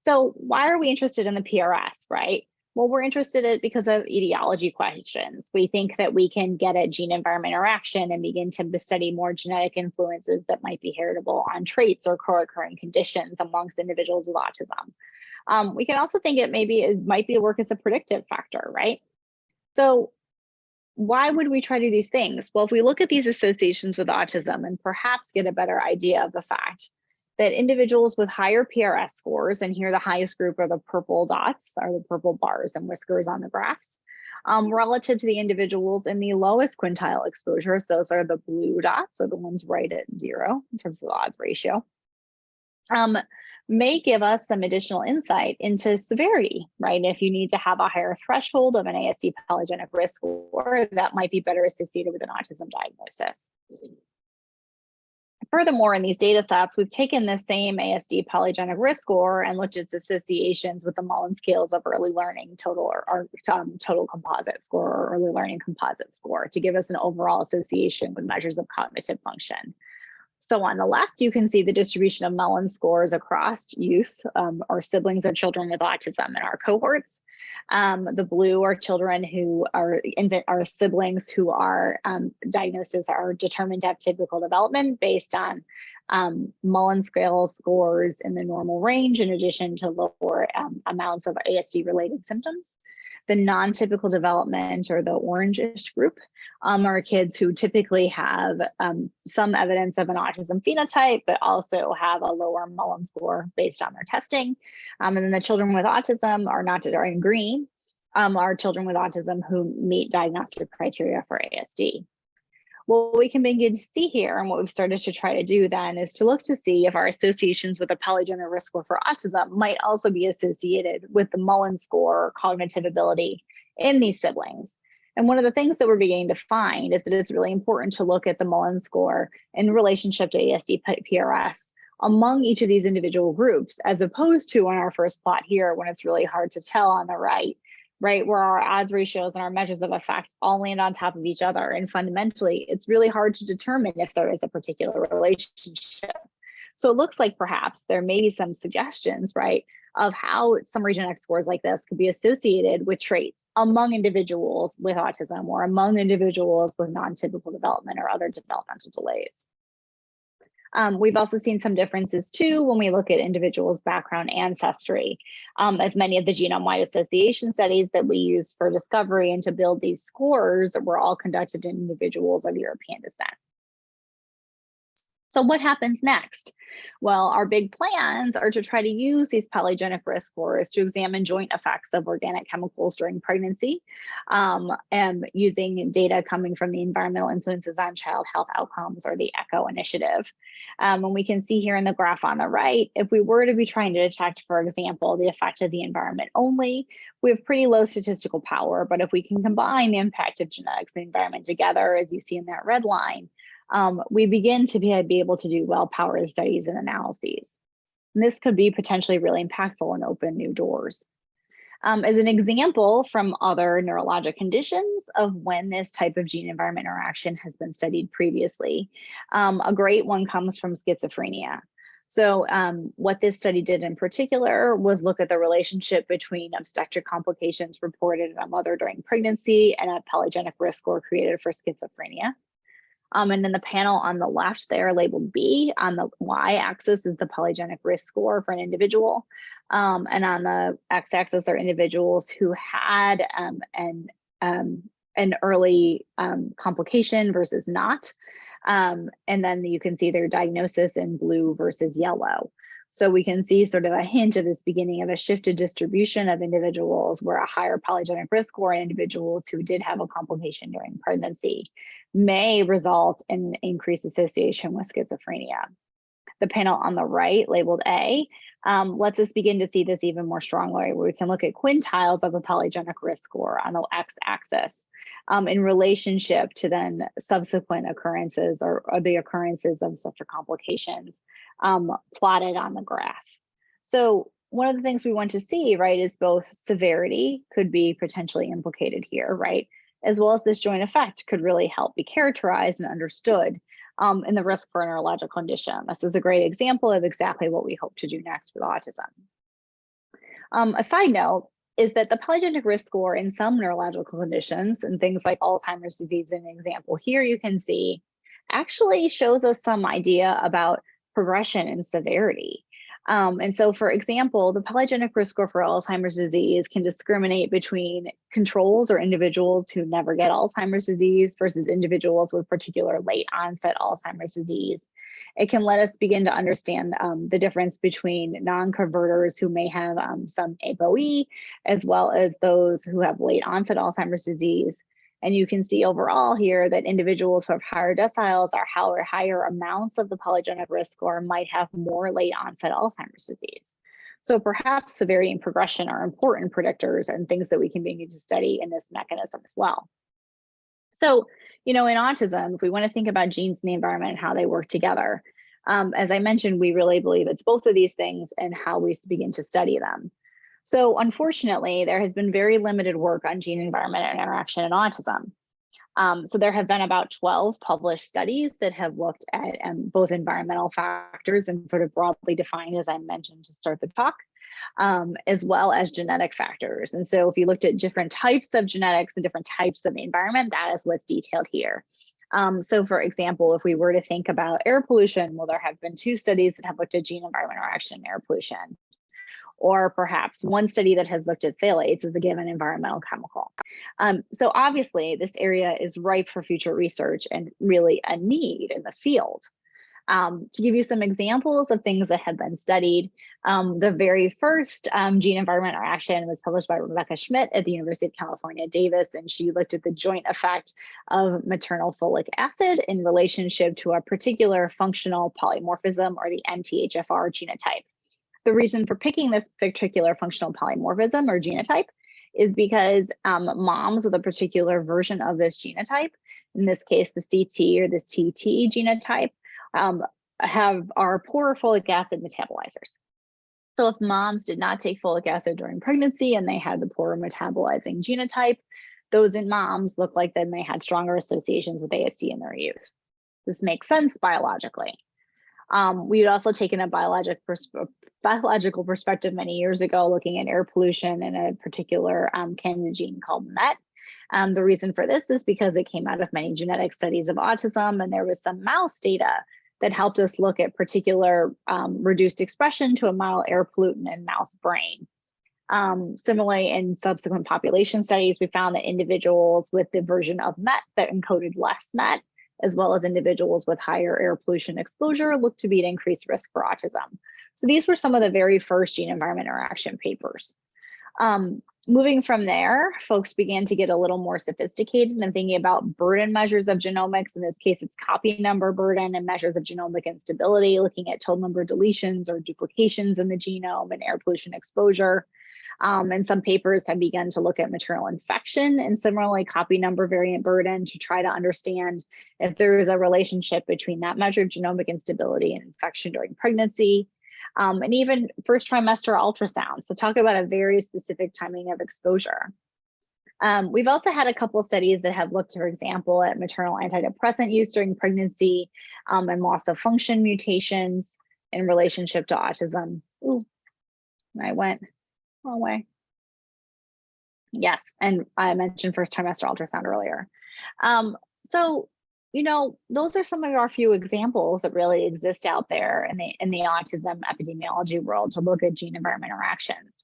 So why are we interested in the PRS, right? Well, we're interested in it because of etiology questions. We think that we can get at gene-environment interaction and begin to study more genetic influences that might be heritable on traits or co-occurring conditions amongst individuals with autism. We can also think it might be work as a predictive factor, right? So why would we try to do these things? Well, if we look at these associations with autism and perhaps get a better idea of the fact that individuals with higher PRS scores, and here the highest group are the purple dots, are the purple bars and whiskers on the graphs, relative to the individuals in the lowest quintile exposures. Those are the blue dots, so the ones right at 0 in terms of the odds ratio. May give us some additional insight into severity, right? If you need to have a higher threshold of an ASD polygenic risk score, that might be better associated with an autism diagnosis. Furthermore, in these data sets, we've taken the same ASD polygenic risk score and looked at its associations with the Mullen scales of early learning total total composite score or early learning composite score to give us an overall association with measures of cognitive function. So on the left, you can see the distribution of Mullen scores across youth or siblings of children with autism in our cohorts. The blue are children who are siblings who are diagnosed as are determined to have typical development based on Mullen scale scores in the normal range, in addition to lower amounts of ASD related symptoms. The non-typical development, or the orangish group, are kids who typically have some evidence of an autism phenotype, but also have a lower Mullen score based on their testing. And then the children with autism are in green, are children with autism who meet diagnostic criteria for ASD. What we can begin to see here, and what we've started to try to do then, is to look to see if our associations with a polygenic risk score for autism might also be associated with the Mullen score or cognitive ability in these siblings. And one of the things that we're beginning to find is that it's really important to look at the Mullen score in relationship to ASD-PRS among each of these individual groups, as opposed to on our first plot here, when it's really hard to tell on the right, where our odds ratios and our measures of effect all land on top of each other. And fundamentally, it's really hard to determine if there is a particular relationship. So it looks like perhaps there may be some suggestions, right, of how some region X scores like this could be associated with traits among individuals with autism or among individuals with non-typical development or other developmental delays. We've also seen some differences too when we look at individuals' background ancestry, as many of the genome-wide association studies that we use for discovery and to build these scores were all conducted in individuals of European descent. So what happens next? Well, our big plans are to try to use these polygenic risk scores to examine joint effects of organic chemicals during pregnancy, and using data coming from the Environmental Influences on Child Health Outcomes, or the ECHO initiative. And we can see here in the graph on the right, if we were to be trying to detect, for example, the effect of the environment only, we have pretty low statistical power. But if we can combine the impact of genetics and the environment together, as you see in that red line, we begin to be able to do well-powered studies and analyses. And this could be potentially really impactful and open new doors. As an example from other neurologic conditions of when this type of gene-environment interaction has been studied previously, a great one comes from schizophrenia. So what this study did in particular was look at the relationship between obstetric complications reported in a mother during pregnancy and a polygenic risk score created for schizophrenia. And then the panel on the left there labeled B, on the y-axis is the polygenic risk score for an individual. And on the x-axis are individuals who had an early complication versus not. And then you can see their diagnosis in blue versus yellow. So we can see sort of a hint of this beginning of a shifted distribution of individuals where a higher polygenic risk score in individuals who did have a complication during pregnancy may result in increased association with schizophrenia. The panel on the right, labeled A, lets us begin to see this even more strongly, where we can look at quintiles of a polygenic risk score on the x-axis in relationship to then subsequent occurrences or the occurrences of such complications plotted on the graph. So one of the things we want to see, right, is both severity could be potentially implicated here, right, as well as this joint effect could really help be characterized and understood in the risk for a neurological condition. This is a great example of exactly what we hope to do next with autism. A side note is that the polygenic risk score in some neurological conditions and things like Alzheimer's disease, an example here you can see, actually shows us some idea about progression and severity. And so, for example, the polygenic risk score for Alzheimer's disease can discriminate between controls or individuals who never get Alzheimer's disease versus individuals with particular late onset Alzheimer's disease. It can let us begin to understand the difference between non-converters who may have some APOE, as well as those who have late onset Alzheimer's disease. And you can see overall here that individuals who have higher deciles or higher amounts of the polygenic risk score might have more late onset Alzheimer's disease. So perhaps severity and progression are important predictors and things that we can begin to study in this mechanism as well. So, in autism, if we want to think about genes in the environment and how they work together, as I mentioned, we really believe it's both of these things and how we begin to study them. So unfortunately, there has been very limited work on gene environment interaction in autism. So there have been about 12 published studies that have looked at both environmental factors and sort of broadly defined, as I mentioned to start the talk, as well as genetic factors. And so if you looked at different types of genetics and different types of the environment, that is what's detailed here. So for example, if we were to think about air pollution, well, there have been 2 studies that have looked at gene environment interaction in air pollution. Or perhaps one study that has looked at phthalates as a given environmental chemical. So obviously this area is ripe for future research and really a need in the field. To give you some examples of things that have been studied, the very first gene environment interaction was published by Rebecca Schmidt at the University of California, Davis, and she looked at the joint effect of maternal folic acid in relationship to a particular functional polymorphism, or the MTHFR genotype. The reason for picking this particular functional polymorphism or genotype is because moms with a particular version of this genotype, in this case, the CT or the TT genotype, are poor folic acid metabolizers. So if moms did not take folic acid during pregnancy and they had the poor metabolizing genotype, those in moms look like then they had stronger associations with ASD in their youth. This makes sense biologically. We had also taken a biological perspective many years ago, looking at air pollution in a particular candidate gene called MET. The reason for this is because it came out of many genetic studies of autism, and there was some mouse data that helped us look at particular reduced expression to a model air pollutant in mouse brain. Similarly, in subsequent population studies, we found that individuals with the version of MET that encoded less MET, as well as individuals with higher air pollution exposure, looked to be at increased risk for autism. So these were some of the very first gene environment interaction papers. Moving from there, folks began to get a little more sophisticated and thinking about burden measures of genomics. In this case, it's copy number burden and measures of genomic instability, looking at total number of deletions or duplications in the genome and air pollution exposure. And some papers have begun to look at maternal infection and similarly copy number variant burden to try to understand if there is a relationship between that measure of genomic instability and infection during pregnancy. And even first trimester ultrasound. So talk about a very specific timing of exposure. We've also had a couple of studies that have looked, for example, at maternal antidepressant use during pregnancy and loss of function mutations in relationship to autism. Ooh, I went wrong way. Yes, and I mentioned first trimester ultrasound earlier. So, those are some of our few examples that really exist out there in the autism epidemiology world to look at gene environment interactions.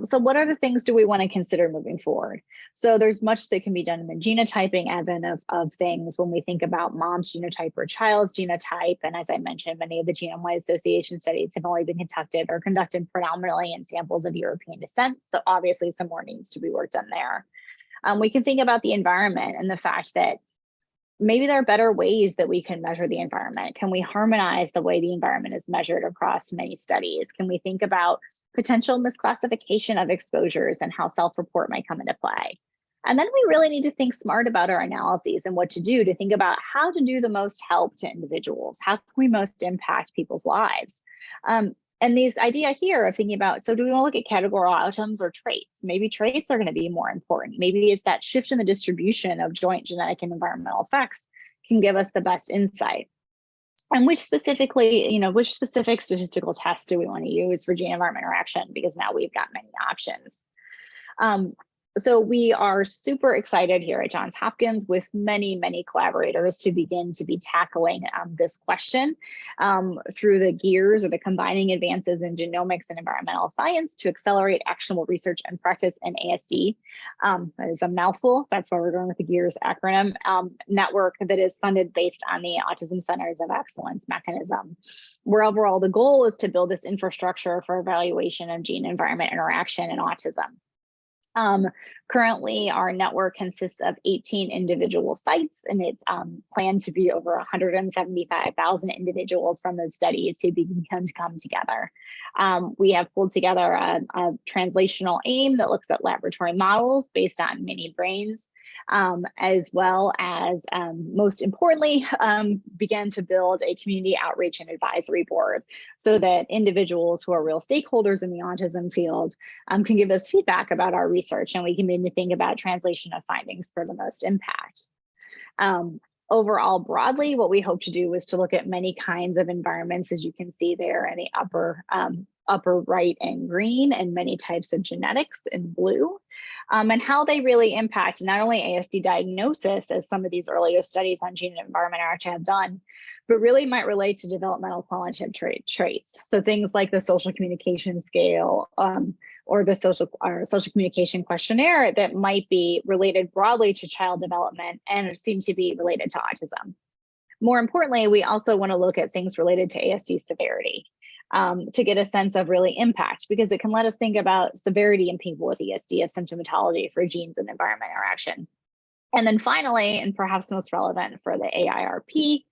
So what other things do we want to consider moving forward? So there's much that can be done in the genotyping advent of things when we think about mom's genotype or child's genotype. And as I mentioned, many of the genome-wide association studies have only been conducted predominantly in samples of European descent. So obviously some more needs to be worked on there. We can think about the environment and the fact that maybe there are better ways that we can measure the environment. Can we harmonize the way the environment is measured across many studies? Can we think about potential misclassification of exposures and how self-report might come into play? And then we really need to think smart about our analyses and what to do to think about how to do the most help to individuals. How can we most impact people's lives? And this idea here of thinking about, so do we want to look at categorical outcomes or traits? Maybe traits are going to be more important. Maybe it's that shift in the distribution of joint genetic and environmental effects can give us the best insight. And which specific statistical tests do we want to use for gene environment interaction? Because now we've got many options. So we are super excited here at Johns Hopkins with many, many collaborators to begin to be tackling this question through the gears or the combining advances in genomics and environmental science to accelerate actionable research and practice in ASD. That is a mouthful. That's why we're going with the GEARS acronym network that is funded based on the Autism Centers of Excellence mechanism, where overall the goal is to build this infrastructure for evaluation of gene-environment interaction in autism. Currently, our network consists of 18 individual sites, and it's planned to be over 175,000 individuals from those studies who begin to come together. We have pulled together a translational aim that looks at laboratory models based on mini brains, as well as, most importantly, began to build a community outreach and advisory board so that individuals who are real stakeholders in the autism field can give us feedback about our research, and we can begin to think about translation of findings for the most impact. Overall, broadly, what we hope to do is to look at many kinds of environments, as you can see there in the upper right in green, and many types of genetics in blue, and how they really impact not only ASD diagnosis, as some of these earlier studies on gene and environment interaction have done, but really might relate to developmental qualitative traits. So things like the social communication scale or the social communication questionnaire that might be related broadly to child development and seem to be related to autism. More importantly, we also want to look at things related to ASD severity to get a sense of really impact, because it can let us think about severity in people with ESD of symptomatology for genes and environment interaction. And then finally, and perhaps most relevant for the AIRP,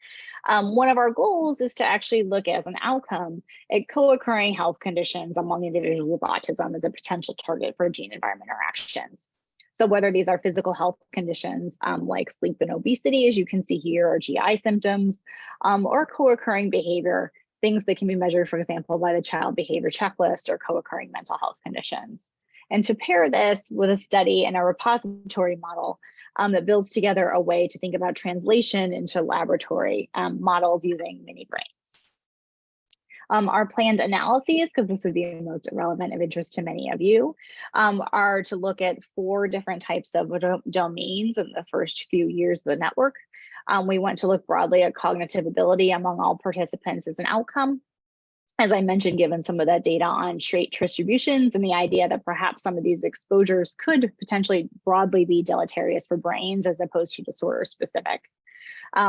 one of our goals is to actually look as an outcome at co-occurring health conditions among individuals with autism as a potential target for gene environment interactions. So whether these are physical health conditions like sleep and obesity, as you can see here, or GI symptoms, or co-occurring behavior, things that can be measured, for example, by the child behavior checklist, or co-occurring mental health conditions. And to pair this with a study and a repository model that builds together a way to think about translation into laboratory models using mini brains. Our planned analyses, because this would be most relevant of interest to many of you, are to look at 4 different types of domains in the first few years of the network. We want to look broadly at cognitive ability among all participants as an outcome. As I mentioned, given some of that data on trait distributions and the idea that perhaps some of these exposures could potentially broadly be deleterious for brains as opposed to disorder specific.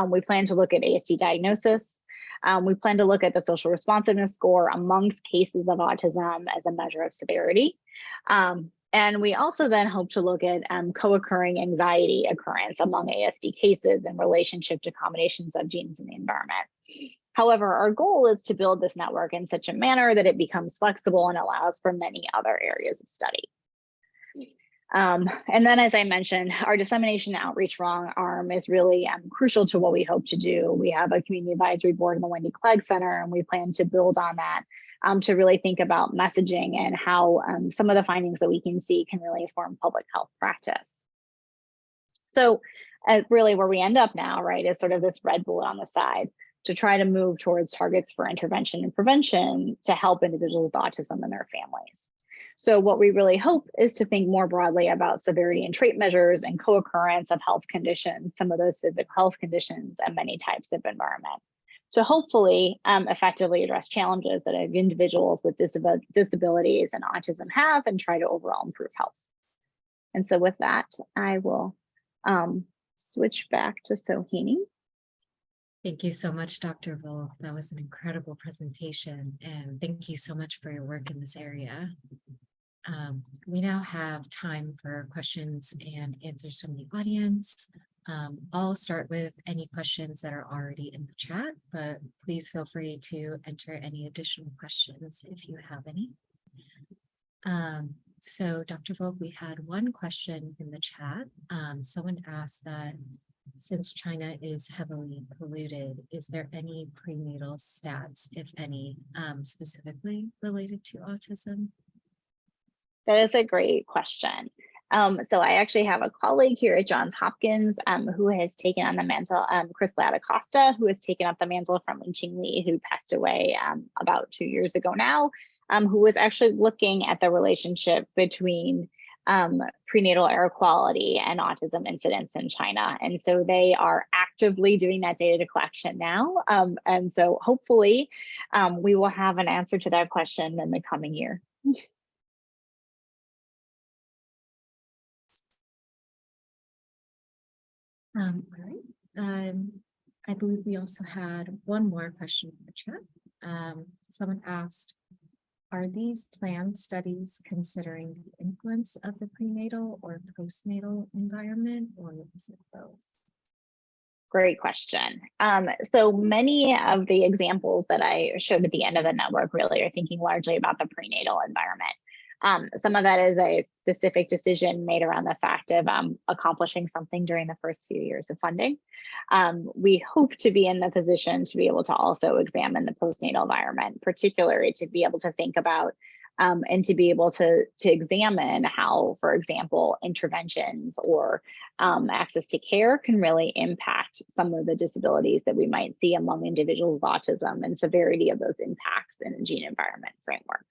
We plan to look at ASD diagnosis. We plan to look at the social responsiveness score amongst cases of autism as a measure of severity. And we also then hope to look at co-occurring anxiety occurrence among ASD cases in relationship to combinations of genes in the environment. However, our goal is to build this network in such a manner that it becomes flexible and allows for many other areas of study. And then, as I mentioned, our dissemination and outreach arm is really crucial to what we hope to do. We have a community advisory board in the Wendy Clegg Center, and we plan to build on that to really think about messaging and how some of the findings that we can see can really inform public health practice. So really where we end up now, right, is sort of this red bullet on the side to try to move towards targets for intervention and prevention to help individuals with autism and their families. So what we really hope is to think more broadly about severity and trait measures and co-occurrence of health conditions, some of those physical health conditions, and many types of environment, to hopefully effectively address challenges that individuals with disabilities and autism have and try to overall improve health. And so with that, I will switch back to Sohini. Thank you so much, Dr. Volk. That was an incredible presentation, and thank you so much for your work in this area. We now have time for questions and answers from the audience. I'll start with any questions that are already in the chat, but please feel free to enter any additional questions if you have any. So Dr. Volk, we had one question in the chat. Someone asked that since China is heavily polluted, is there any prenatal stats, if any, specifically related to autism? That is a great question. So I actually have a colleague here at Johns Hopkins who has taken on the mantle, Chris Ladacosta, who has taken up the mantle from Linqing Li, who passed away about 2 years ago now, who was actually looking at the relationship between prenatal air quality and autism incidence in China. And so they are actively doing that data collection now. And so hopefully we will have an answer to that question in the coming year. All right. I believe we also had one more question in the chat. Someone asked, are these planned studies considering the influence of the prenatal or postnatal environment, or is it both? Great question. So many of the examples that I showed at the end of the network really are thinking largely about the prenatal environment. Some of that is a specific decision made around the fact of accomplishing something during the first few years of funding. We hope to be in the position to be able to also examine the postnatal environment, particularly to be able to think about and to be able to examine how, for example, interventions or access to care can really impact some of the disabilities that we might see among individuals with autism and severity of those impacts in a gene environment framework.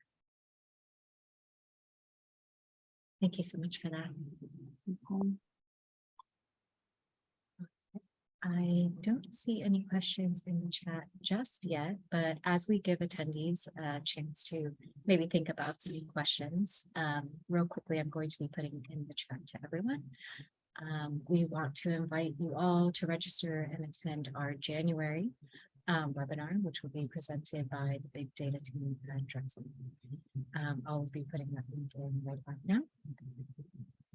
Thank you so much for that. I don't see any questions in the chat just yet, but as we give attendees a chance to maybe think about some questions, real quickly, I'm going to be putting in the chat to everyone. We want to invite you all to register and attend our January webinar, which will be presented by the Big Data team at Drexel. I'll be putting that link in right about now.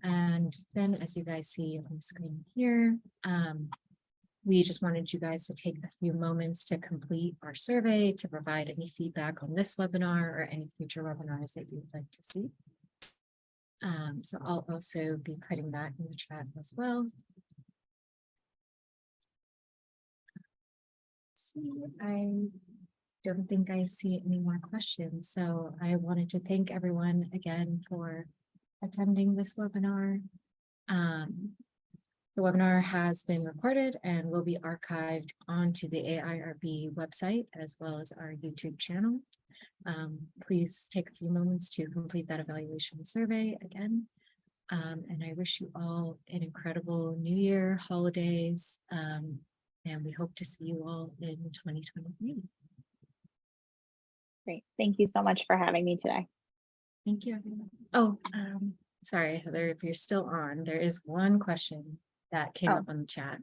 And then, as you guys see on the screen here, we just wanted you guys to take a few moments to complete our survey, to provide any feedback on this webinar or any future webinars that you would like to see. So I'll also be putting that in the chat as well. I don't think I see any more questions, so I wanted to thank everyone again for attending this webinar. The webinar has been recorded and will be archived onto the AIRB website as well as our YouTube channel. Please take a few moments to complete that evaluation survey again. And I wish you all an incredible New Year, holidays, and we hope to see you all in 2023. Great. Thank you so much for having me today. Thank you, everyone. Oh, sorry, Heather, if you're still on, there is one question that came up on the chat.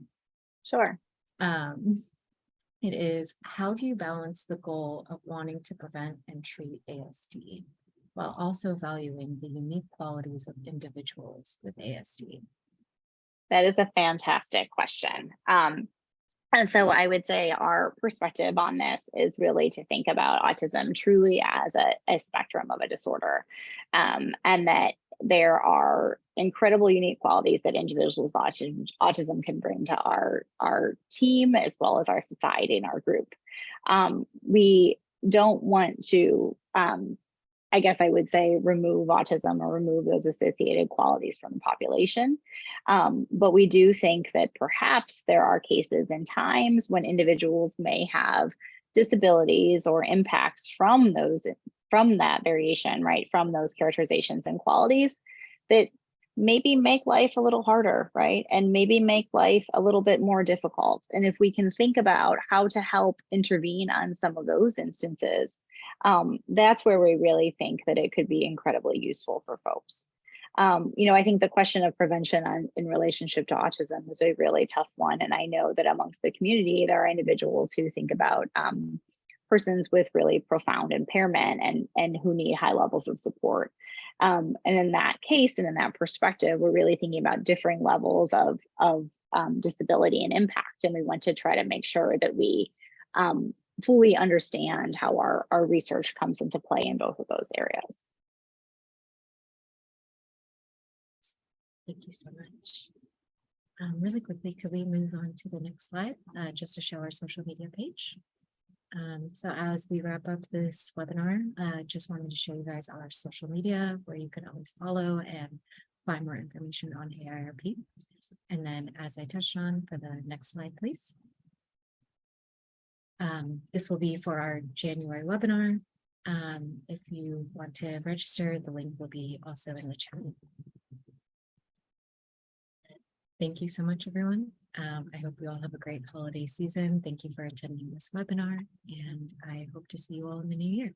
Sure. It is, how do you balance the goal of wanting to prevent and treat ASD while also valuing the unique qualities of individuals with ASD? That is a fantastic question. And so I would say our perspective on this is really to think about autism truly as a spectrum of a disorder, and that there are incredible unique qualities that individuals with autism can bring to our team as well as our society and our group. We don't want to, I guess I would say, remove autism or remove those associated qualities from the population. But we do think that perhaps there are cases and times when individuals may have disabilities or impacts from that variation, right, from those characterizations and qualities that maybe make life a little harder, right, and maybe make life a little bit more difficult. And if we can think about how to help intervene on some of those instances, that's where we really think that it could be incredibly useful for folks. I think the question of prevention in relationship to autism is a really tough one. And I know that amongst the community, there are individuals who think about persons with really profound impairment and who need high levels of support. And in that case, and in that perspective, we're really thinking about differing levels of disability and impact. And we want to try to make sure that we fully understand how our research comes into play in both of those areas. Thank you so much. Really quickly, could we move on to the next slide, just to show our social media page? So as we wrap up this webinar, just wanted to show you guys our social media where you can always follow and find more information on AIRP. And then, as I touched on, for the next slide, please. This will be for our January webinar. If you want to register, the link will be also in the chat. Thank you so much, everyone. I hope you all have a great holiday season. Thank you for attending this webinar, and I hope to see you all in the new year.